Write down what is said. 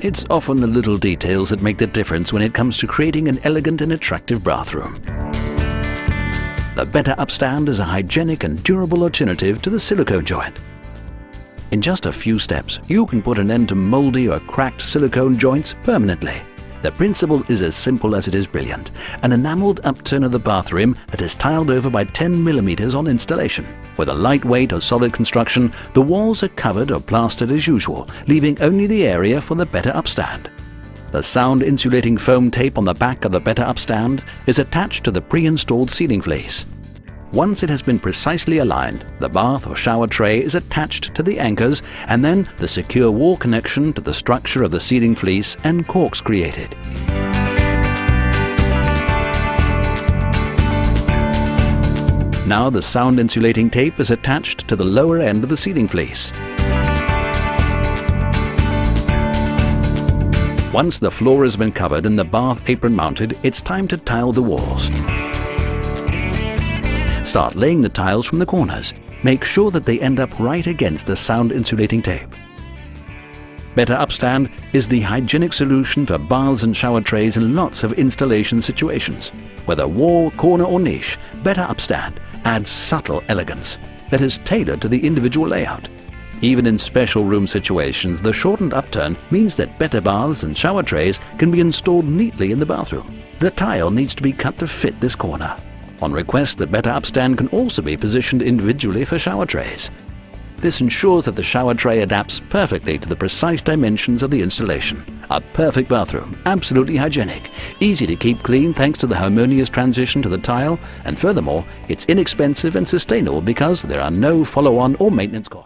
It's often the little details that make the difference when it comes to creating an elegant and attractive bathroom. The Bette Upstand is a hygienic and durable alternative to the silicone joint. In just a few steps, you can put an end to mouldy or cracked silicone joints permanently. The principle is as simple as it is brilliant: an enameled upturn of the bathroom that is tiled over by 10 mm on installation. With a lightweight or solid construction, the walls are covered or plastered as usual, leaving only the area for the Bette Upstand. The sound insulating foam tape on the back of the Bette Upstand is attached to the pre-installed ceiling fleece. Once it has been precisely aligned, the bath or shower tray is attached to the anchors, and then the secure wall connection to the structure of the ceiling fleece and corks created. Now the sound insulating tape is attached to the lower end of the ceiling fleece. Once the floor has been covered and the bath apron mounted, it's time to tile the walls. Start laying the tiles from the corners. Make sure that they end up right against the sound insulating tape. Bette Upstand is the hygienic solution for baths and shower trays in lots of installation situations. Whether wall, corner or niche, Bette Upstand adds subtle elegance that is tailored to the individual layout. Even in special room situations, the shortened upturn means that better baths and shower trays can be installed neatly in the bathroom. The tile needs to be cut to fit this corner. On request, the Bette Upstand can also be positioned individually for shower trays. This ensures that the shower tray adapts perfectly to the precise dimensions of the installation. A perfect bathroom, absolutely hygienic, easy to keep clean thanks to the harmonious transition to the tile, and furthermore, it's inexpensive and sustainable because there are no follow-on or maintenance costs.